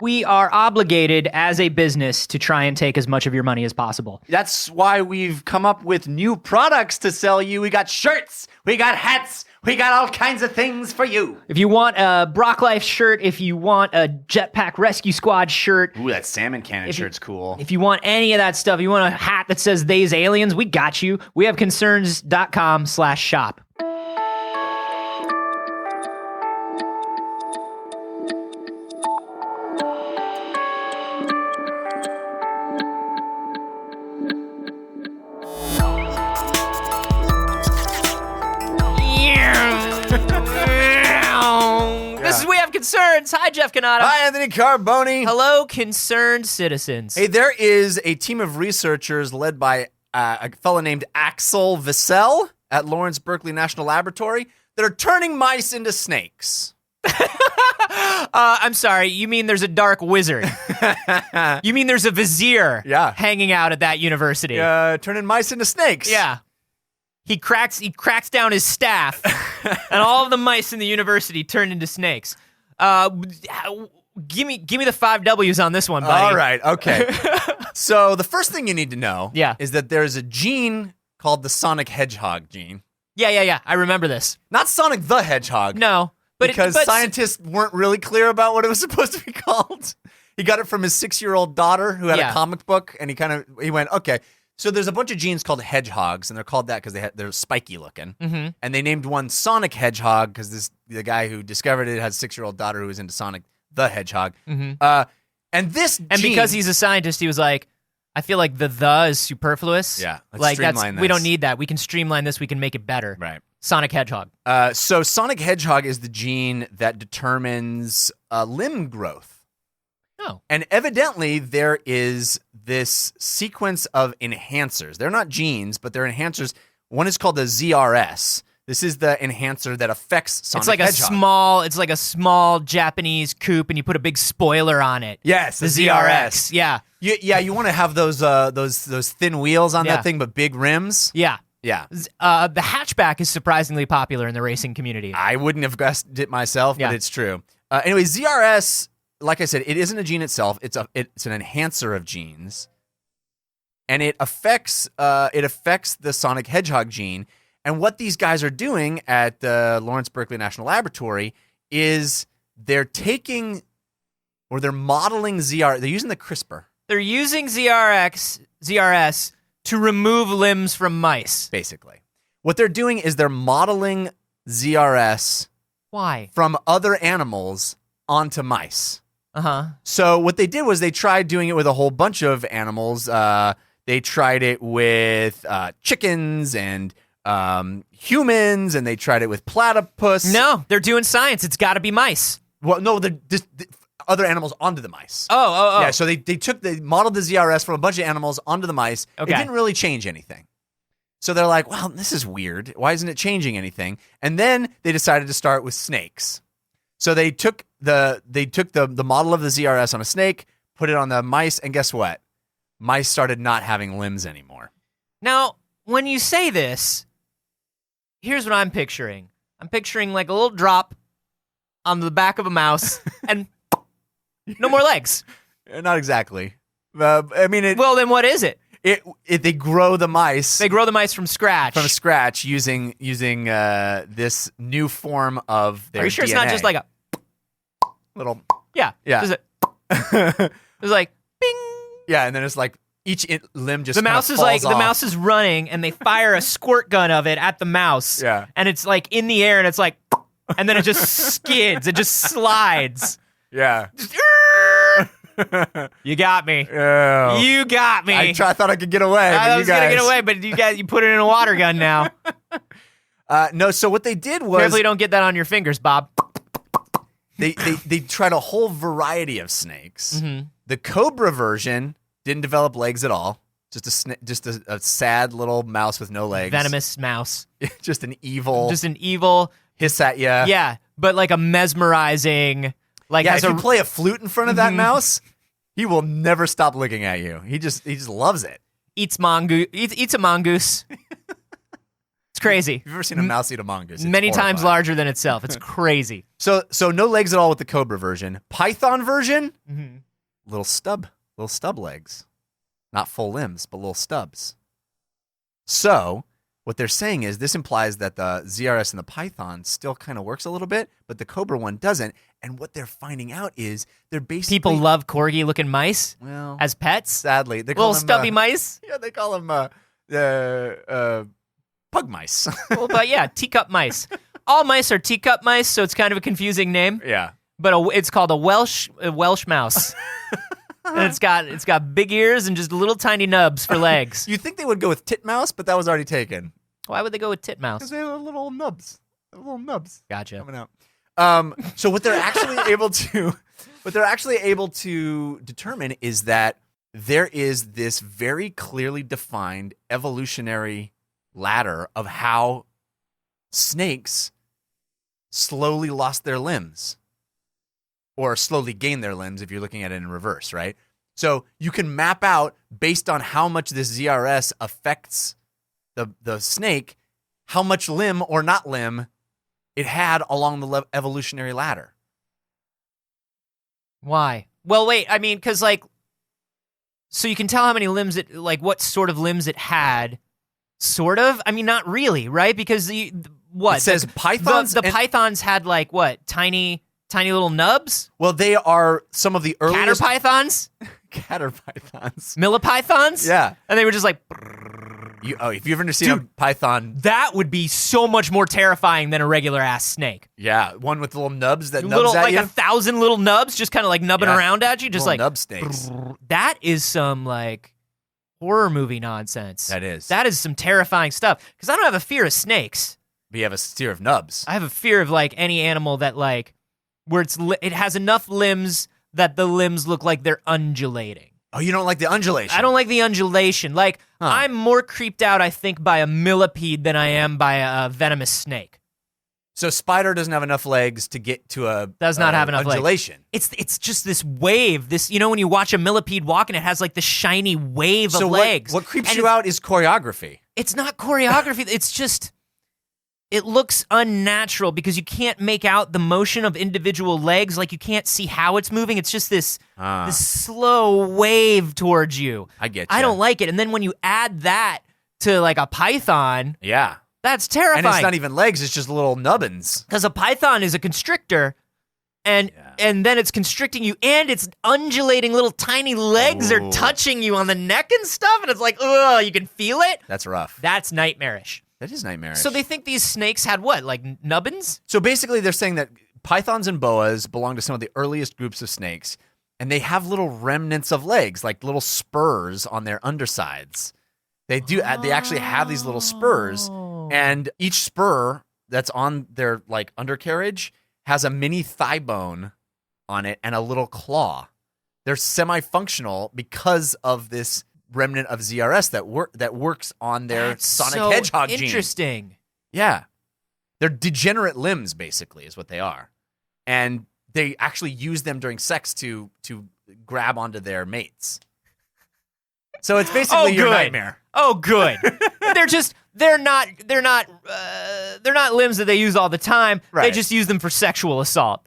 we are obligated as a business to try and take as much of your money as possible. That's why we've come up with new products to sell you. We got shirts, we got hats, we got all kinds of things for you. If you want a Brock Life shirt, if you want a Jetpack Rescue Squad shirt. Ooh, that salmon cannon shirt's cool. If you want any of that stuff, you want a hat that says "They's Aliens," we got you. We have concerns.com/shop. Concerns. Hi, Jeff Canada. Hi, Anthony Carboni. Hello, concerned citizens. Hey, there is a team of researchers led by a fellow named Axel Visel at Lawrence Berkeley National Laboratory that are turning mice into snakes. I'm sorry, you mean there's a dark wizard? You mean there's a vizier hanging out at that university? Turning mice into snakes. Yeah. He cracks down his staff, and all of the mice in the university turn into snakes. Give me the 5 W's on this one, buddy. All right, okay. So the first thing you need to know is that there's a gene called the Sonic Hedgehog gene. Yeah. I remember this. Not Sonic the Hedgehog. No. Because scientists weren't really clear about what it was supposed to be called. He got it from his 6-year-old daughter who had a comic book, and he went, okay. So there's a bunch of genes called hedgehogs, and they're called that because they're spiky looking. Mm-hmm. And they named one Sonic Hedgehog because the guy who discovered it has a 6-year-old daughter who was into Sonic the Hedgehog. Mm-hmm. And because he's a scientist, he was like, I feel like the is superfluous. Yeah, let's streamline this. We don't need that. We can streamline this. We can make it better. Right. Sonic Hedgehog. So Sonic Hedgehog is the gene that determines limb growth. Oh. And evidently there is this sequence of enhancers. They're not genes, but they're enhancers. One is called the ZRS. This is the enhancer that affects Sonic Hedgehog. It's like a small Japanese coupe, and you put a big spoiler on it. Yes, the ZRX. Yeah. You want to have those thin wheels on that thing, but big rims. Yeah. Yeah. The hatchback is surprisingly popular in the racing community. I wouldn't have guessed it myself, but it's true. Anyway, ZRS, like I said, it isn't a gene itself. It's an enhancer of genes, and it affects the Sonic Hedgehog gene. And what these guys are doing at the Lawrence Berkeley National Laboratory is they're modeling ZR. They're using the CRISPR. They're using ZRS to remove limbs from mice. Basically, what they're doing is they're modeling ZRS. Why? From other animals onto mice. Uh-huh. So what they did was they tried doing it with a whole bunch of animals. They tried it with chickens and humans, and they tried it with platypus. No, they're doing science. It's got to be mice. Well, no, the other animals onto the mice. Oh. Yeah, so they modeled the ZRS from a bunch of animals onto the mice. Okay. It didn't really change anything. So they're like, well, this is weird. Why isn't it changing anything? And then they decided to start with snakes. So they took the model of the ZRS on a snake, put it on the mice, and guess what? Mice started not having limbs anymore. Now, when you say this, here's what I'm picturing. I'm picturing like a little drop on the back of a mouse and no more legs. Not exactly. Well, then what is it? They grow the mice. They grow the mice from scratch. Using this new form of their DNA. Are you sure it's not just like a little? Yeah. Yeah. It's like bing. Yeah, and then it's like each limb just the mouse is falls like off. The mouse is running, and they fire a squirt gun of it at the mouse. Yeah. And it's like in the air, and it's like, and then it just skids. It just slides. Yeah. You got me. Oh. You got me. I thought I could get away. I was gonna get away, but you put it in a water gun now. No. So what they did was carefully don't get that on your fingers, Bob. They tried a whole variety of snakes. Mm-hmm. The cobra version didn't develop legs at all. Just a sad little mouse with no legs. Venomous mouse. Just an evil hiss at ya. Yeah, but like a mesmerizing. Like if you play a flute in front of that mouse, he will never stop looking at you. He just loves it. Eats a mongoose. It's crazy. If you've ever seen a mouse eat a mongoose, it's Many horrifying. times larger than itself. It's crazy. So no legs at all with the cobra version. Python version, Mm-hmm. little stub legs. Not full limbs, but little stubs. So what they're saying is this implies that the ZRS and the Python still kind of works a little bit, but the cobra one doesn't. And what they're finding out is they're basically... People love corgi-looking mice well, as pets. sadly. They call Little them, stubby mice. Yeah, they call them pug mice. Well, but yeah, teacup mice. All mice are teacup mice, so it's kind of a confusing name. Yeah. But it's called a Welsh mouse. And it's got big ears and just little tiny nubs for legs. You'd think they would go with titmouse, but that was already taken. Why would they go with titmouse? Because they have little nubs. Gotcha. Coming out. So what they're actually able to determine is that there is this very clearly defined evolutionary ladder of how snakes slowly lost their limbs or slowly gained their limbs if you're looking at it in reverse, right? So you can map out based on how much this ZRS affects the snake, how much limb or not limb it had along the evolutionary ladder. Why? Well, wait. I mean, because so you can tell how many limbs what sort of limbs it had. Sort of. I mean, not really, right? Because what It says pythons. The pythons had tiny little nubs. Well, they are some of the earliest Caterpythons, caterpythons. millipythons. Yeah. And they were just like. If you've ever seen a python, That would be so much more terrifying than a regular ass snake. yeah, one with little nubs that Little nubs at like you. 1,000 little nubs, just kind of nubbing Yeah. around at you, just Little nub snakes. that is some horror movie nonsense. That is. That is some terrifying stuff. Because I don't have a fear of snakes. We have a fear of nubs. I have a fear of any animal that where it has enough limbs that the limbs look like they're undulating. Oh, you don't like the undulation? I don't like the undulation. I'm more creeped out, I think, by a millipede than I am by a venomous snake. So spider doesn't have enough legs to get to a Does not have enough undulation. legs. It's just this wave. This when you watch a millipede walk and it has the shiny wave So of legs. what creeps And you out is choreography. It's not choreography. It's just it looks unnatural because you can't make out the motion of individual legs. You can't see how it's moving. It's just this slow wave towards you. I get you. I don't like it. And then when you add that to a python, Yeah. that's terrifying. And it's not even legs, it's just little nubbins. Because a python is a constrictor, and then it's constricting you, and its undulating little tiny legs are touching you on the neck and stuff, and it's ugh, you can feel it. That's rough. That's nightmarish. That is nightmarish. So they think these snakes had what, nubbins? So basically they're saying that pythons and boas belong to some of the earliest groups of snakes, and they have little remnants of legs, like little spurs on their undersides. They actually have these little spurs, and each spur that's on their undercarriage has a mini thigh bone on it and a little claw. They're semi-functional because of this remnant of ZRS that works on their Sonic Hedgehog gene. Interesting. Yeah. They're degenerate limbs, basically, is what they are. And they actually use them during sex to grab onto their mates. So it's basically your nightmare. Oh, good. they're not limbs that they use all the time. Right. They just use them for sexual assault.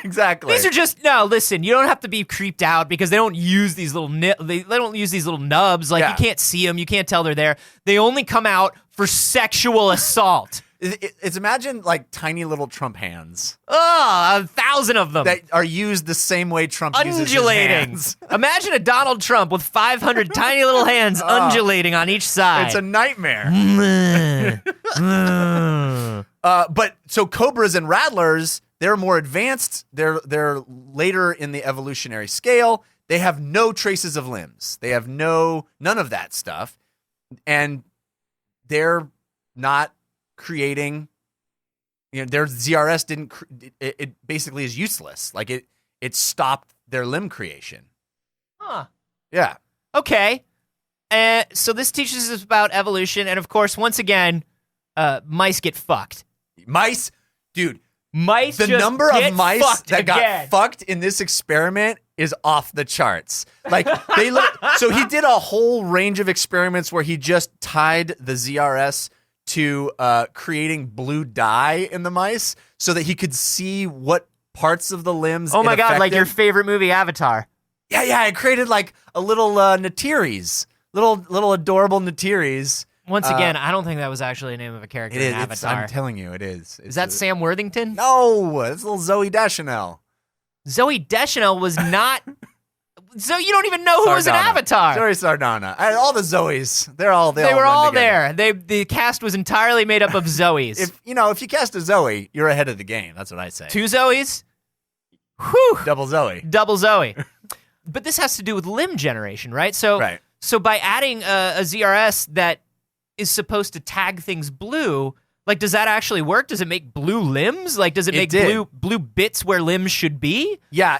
Exactly. These are just listen. You don't have to be creeped out because they don't use these little they don't use these little nubs. You can't see them. You can't tell they're there. They only come out for sexual assault. It's imagine tiny little Trump hands. Oh, 1,000 of them that are used the same way Trump uses his undulating. hands. Imagine a Donald Trump with 500 tiny little hands undulating on each side. It's a nightmare. But so cobras and rattlers, they're more advanced. They're later in the evolutionary scale. They have no traces of limbs. They have none of that stuff, and they're not creating. Their ZRS didn't. It basically is useless. It stopped their limb creation. Huh. Yeah. Okay. So this teaches us about evolution, and of course, once again, mice get fucked. Mice, dude. Mice. The just number get of mice fucked that again. got fucked in this experiment is off the charts. So he did a whole range of experiments where he just tied the ZRS to creating blue dye in the mice so that he could see what parts of the limbs. Oh my God, affected. like your favorite movie, Avatar. Yeah, I created like a little Natiris, little adorable Natiris. Once again, I don't think that was actually the name of a character in Avatar. I'm telling you, it is. Is that Sam Worthington? No, it's little Zoe Deschanel. Zoe Deschanel was not. So you don't even know who was in Avatar. Zoe Saldana. All the Zoes. They were all there. The cast was entirely made up of Zoes. If you cast a Zoe, you're ahead of the game. That's what I say. 2 Zoes? Whew. Double Zoe. But this has to do with limb generation, right? So, right. So by adding a ZRS that is supposed to tag things blue, like, does that actually work? Does it make blue limbs? Like, does it make blue bits where limbs should be? Yeah.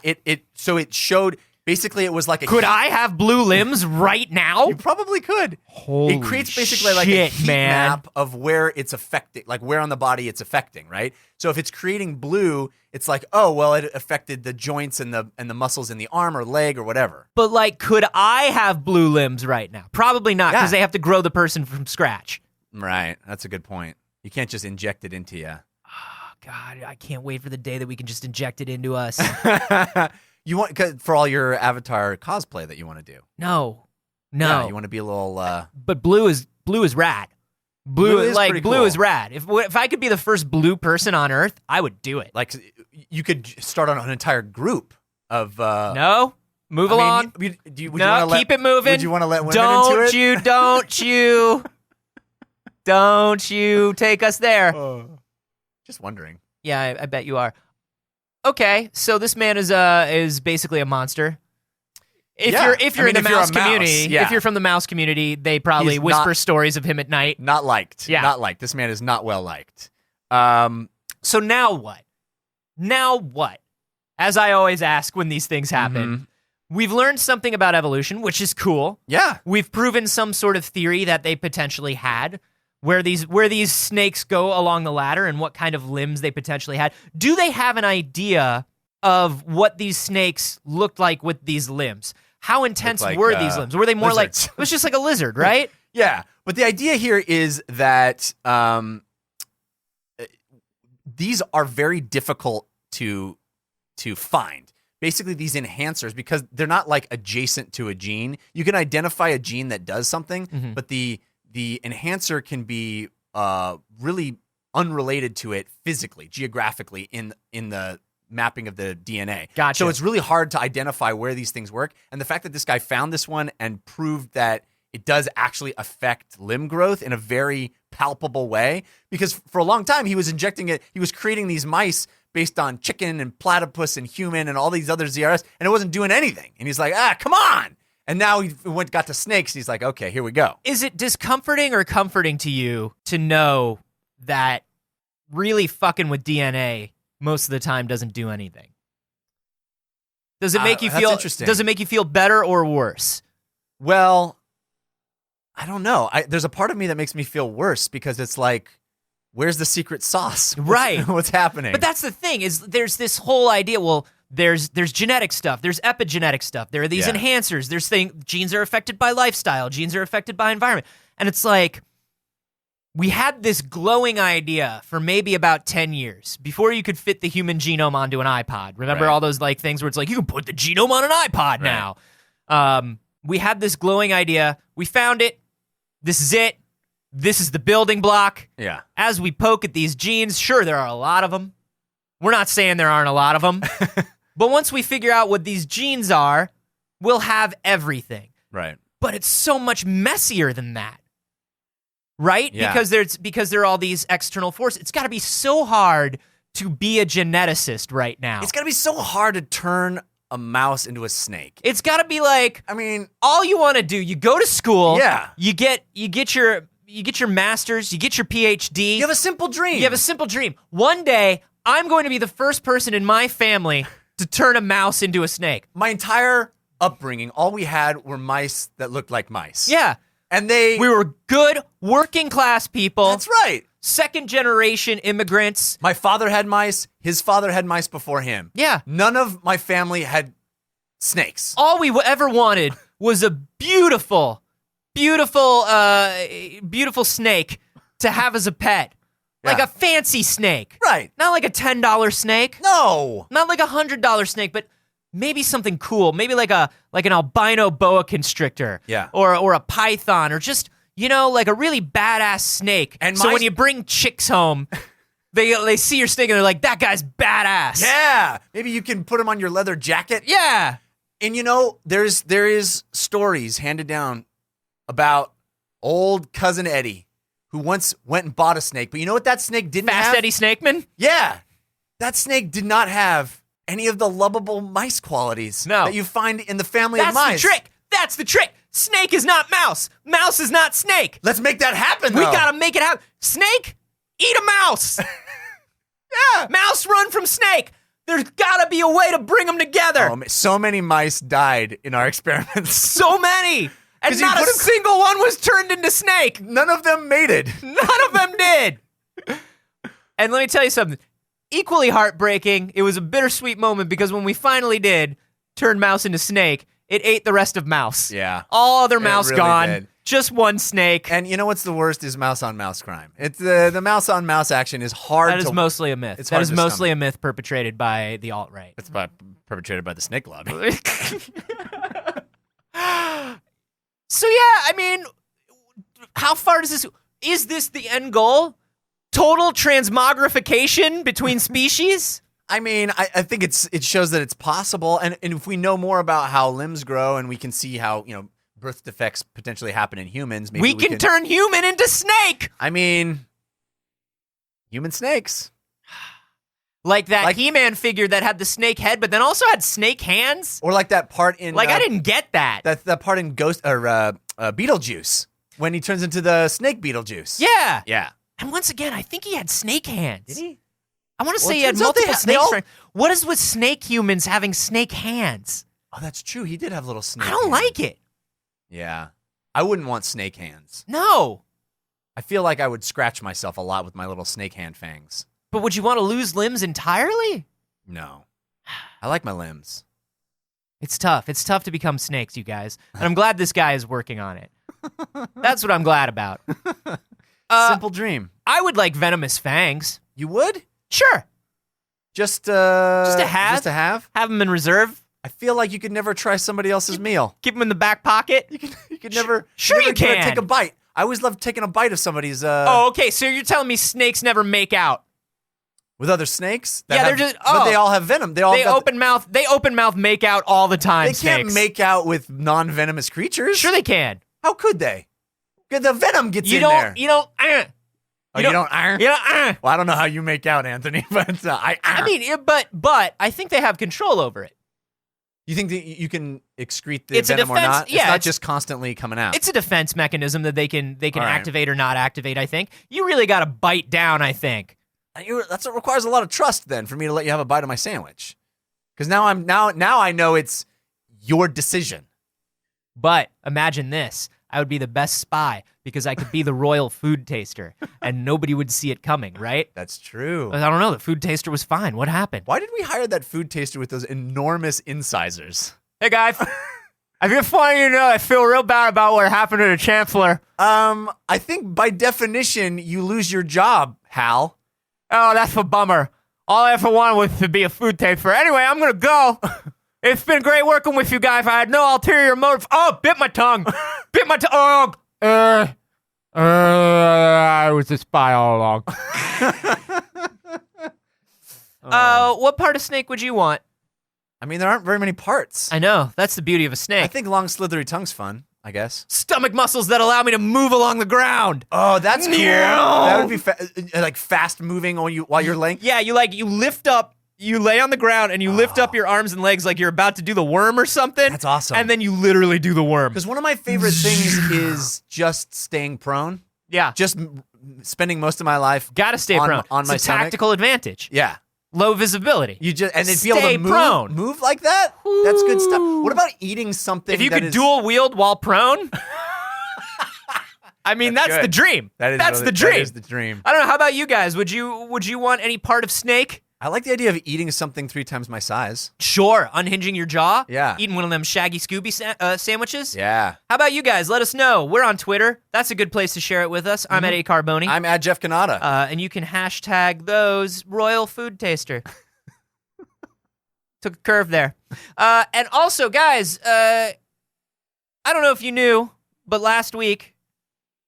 So it showed. Basically, it was like a. Could I have blue limbs right now? You probably could. Holy It creates basically like a heat map of where it's affecting, like where on the body it's affecting, right? So if it's creating blue, it's like, oh well, it affected the joints and the muscles in the arm or leg or whatever. But like, could I have blue limbs right now? Probably not, because they have to grow the person from scratch. Right. That's a good point. You can't just inject it into you. Oh God, I can't wait for the day that we can just inject it into us. You want for all your Avatar cosplay that you want to do? No. Yeah, you want to be a little. But blue is rad. Blue is like blue cool. is rad. If I could be the first blue person on Earth, I would do it. Like you could start on an entire group of. No, move along. Would you keep it moving. Would you want to let women into it? Don't you take us there? Just wondering. Yeah, I bet you are. Okay, so this man is basically a monster. If you're in the mouse community, if you're from the mouse community, they probably whisper stories of him at night. Not liked. Yeah. Not liked. This man is not well liked. So now what? Now what? As I always ask when these things happen, we've learned something about evolution, which is cool. Yeah. We've proven some sort of theory that they potentially had. Where these snakes go along the ladder and what kind of limbs they potentially had. Do they have an idea of what these snakes looked like with these limbs? How intense were these limbs? Were they more lizards. like, it was just like a lizard, right? Yeah. But the idea here is that these are very difficult to find. Basically, these enhancers, because they're not like adjacent to a gene. You can identify a gene that does something, but the enhancer can be really unrelated to it physically, geographically in the mapping of the DNA. Gotcha. So it's really hard to identify where these things work. And the fact that this guy found this one and proved that it does actually affect limb growth in a very palpable way, because for a long time he was injecting it. He was creating these mice based on chicken and platypus and human and all these other ZRS, and it wasn't doing anything. And he's like, come on. And now he got to snakes. And he's like, okay, here we go. Is it discomforting or comforting to you to know that really fucking with DNA most of the time doesn't do anything? Does it make you feel? Interesting. Does it make you feel better or worse? Well, I don't know. There's a part of me that makes me feel worse because it's like, where's the secret sauce? Right. What's happening? But that's the thing is there's this whole idea. Well, there's genetic stuff. There's epigenetic stuff. There are these enhancers. There's genes are affected by lifestyle. Genes are affected by environment. And it's like, we had this glowing idea for maybe about 10 years before you could fit the human genome onto an iPod. Remember all those like things where it's like, you can put the genome on an iPod now. We had this glowing idea. We found it. This is it. This is the building block. Yeah. As we poke at these genes, sure, there are a lot of them. We're not saying there aren't a lot of them. But once we figure out what these genes are, we'll have everything. Right. But it's so much messier than that. Right? Yeah. Because there are all these external forces. It's got to be so hard to be a geneticist right now. It's got to be so hard to turn a mouse into a snake. It's got to be like, I mean, all you want to do, you go to school, yeah. You get your master's, you get your PhD. You have a simple dream. You have a simple dream. One day, I'm going to be the first person in my family to turn a mouse into a snake. My entire upbringing, all we had were mice that looked like mice. Yeah. And we were good working class people. That's right. Second generation immigrants. My father had mice. His father had mice before him. Yeah. None of my family had snakes. All we ever wanted was a beautiful snake to have as a pet. Like Yeah. a fancy snake. Right. Not like a $10 snake. No. Not like a $100 snake, but maybe something cool. Maybe like an albino boa constrictor. Yeah. Or a python, or just, like a really badass snake. And so my- when you bring chicks home, they see your snake and they're like, that guy's badass. Yeah. Maybe you can put them on your leather jacket. Yeah. And there is stories handed down about old cousin Eddie, who once went and bought a snake. But you know what that snake didn't have? Fast Eddie Snakeman? Yeah. That snake did not have any of the lovable mice qualities that you find in the family of mice. That's the trick. Snake is not mouse. Mouse is not snake. Let's make that happen, though. We gotta make it happen. Snake, eat a mouse. Yeah. Mouse run from snake. There's gotta be a way to bring them together. Oh, so many mice died in our experiments. So many. And 'Cause you not a put 'em- single one was turned into snake. None of them mated. None of them did. And let me tell you something. Equally heartbreaking, it was a bittersweet moment because when we finally did turn mouse into snake, it ate the rest of mouse. Yeah. All other mouse really gone. did. Just one snake. And you know what's the worst is mouse on mouse crime. It's the mouse on mouse action is hard That to is mostly a myth. It's That hard is to mostly stomach. a myth perpetrated by the alt-right. It's perpetrated by the snake lobby. So yeah, I mean, how far does this... Is this the end goal? Total transmogrification between species? I mean, I think it shows that it's possible, and if we know more about how limbs grow, and we can see how birth defects potentially happen in humans, maybe we can turn human into snake. I mean, human snakes, like that He-Man figure that had the snake head, but then also had snake hands. or like that part in I didn't get that. that part in Ghost or Beetlejuice when he turns into the snake Beetlejuice. Yeah. Yeah. And once again, I think he had snake hands. Did he? I want to Well, say it he had turns out they multiple ha- they snake all- strength. What is with snake humans having snake hands? Oh, that's true. He did have little snake. I don't hands. like it. Yeah. I wouldn't want snake hands. No. I feel like I would scratch myself a lot with my little snake hand fangs. But would you want to lose limbs entirely? No. I like my limbs. It's tough. It's tough to become snakes, you guys. And I'm glad this guy is working on it. That's what I'm glad about. Simple dream. I would like venomous fangs. You would? Sure. Just to have? Just to have? Have them in reserve. I feel like you could never try somebody else's meal. Keep them in the back pocket. You could never. Sure never you can. Take a bite. I always loved taking a bite of somebody's. Oh, okay. So you're telling me snakes never make out? With other snakes? Yeah, they're just. But Oh, they all have venom. They open mouth. They open mouth make out all the time. They can't snakes. make out with non-venomous creatures. Sure, they can. How could they? The venom gets You in don't. there. You don't. Oh, you don't iron? You don't. Well, I don't know how you make out, Anthony, but I mean, but I think they have control over it. You think that you can excrete the It's a venom or defense- not? yeah, it's not it's- just constantly coming out. It's a defense mechanism that they can All right. activate or not activate. I think you really got to bite down. I think. That's what requires a lot of trust then for me to let you have a bite of my sandwich. Because now I know it's your decision. But imagine this: I would be the best spy because I could be the royal food taster, and nobody would see it coming. Right? That's true. I don't know. The food taster was fine. What happened? Why did we hire that food taster with those enormous incisors? Hey guys, I just want you to know I feel real bad about what happened to the chancellor. I think by definition you lose your job, Hal. Oh, that's a bummer. All I ever wanted was to be a food taster. Anyway, I'm gonna go. It's been great working with you guys. I had no ulterior motive. Oh, bit my tongue. Bit my tongue. I was a spy all along. What part of snake would you want? I mean, there aren't very many parts. I know. That's the beauty of a snake. I think long, slithery tongue's fun, I guess. Stomach muscles that allow me to move along the ground. Oh, that's cool. No. That would be like fast moving while you're laying. Yeah, you lift up, you lay on the ground and you lift up your arms and legs like you're about to do the worm or something. That's awesome. And then you literally do the worm. Because one of my favorite things is just staying prone. Yeah. Just spending most of my life Gotta stay prone. on It's my a stomach. tactical advantage. Yeah. Low visibility. You just and then be able Stay to move, prone. move like that. That's good stuff. What about eating something? If you that could is- dual wield while prone, I mean, that's good. the dream. That is that's really- the dream. That is the dream. I don't know. How about you guys? Would you want any part of snake? I like the idea of eating something 3 times my size. Sure, unhinging your jaw. Yeah. Eating one of them Shaggy Scooby sandwiches. Yeah. How about you guys? Let us know. We're on Twitter. That's a good place to share it with us. I'm at A. Carboni. I'm at Jeff Canada. And you can hashtag those Royal Food Taster. Took a curve there. And also, guys, I don't know if you knew, but last week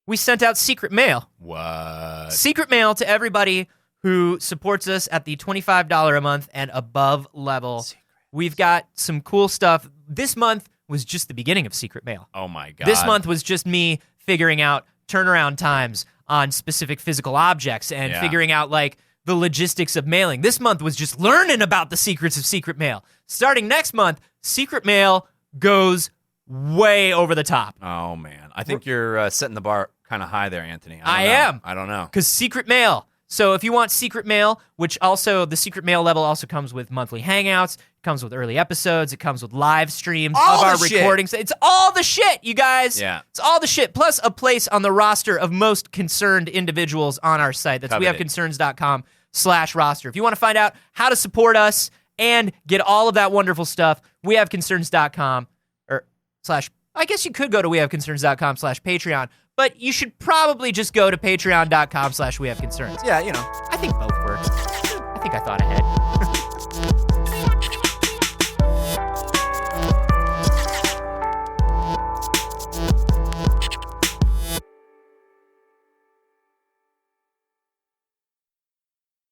we sent out secret mail. What? Secret mail to everybody who supports us at the $25 a month and above level. We've got some cool stuff. This month was just the beginning of secret mail. Oh, my God. This month was just me figuring out turnaround times on specific physical objects and figuring out, like, the logistics of mailing. This month was just learning about the secrets of secret mail. Starting next month, secret mail goes way over the top. Oh, man. I think you're setting the bar kind of high there, Anthony. I am. I don't know. Because secret mail. So if you want secret mail, which also, the secret mail level also comes with monthly hangouts, it comes with early episodes, it comes with live streams All of our the shit. recordings. It's all the shit, you guys. Yeah. It's all the shit. Plus a place on the roster of most concerned individuals on our site. That's Coveted. wehaveconcerns.com/roster. If you want to find out how to support us and get all of that wonderful stuff, wehaveconcerns.com I guess you could go to wehaveconcerns.com/Patreon, but you should probably just go to patreon.com/wehaveconcerns. Yeah, you know. I think both work. I think I thought ahead.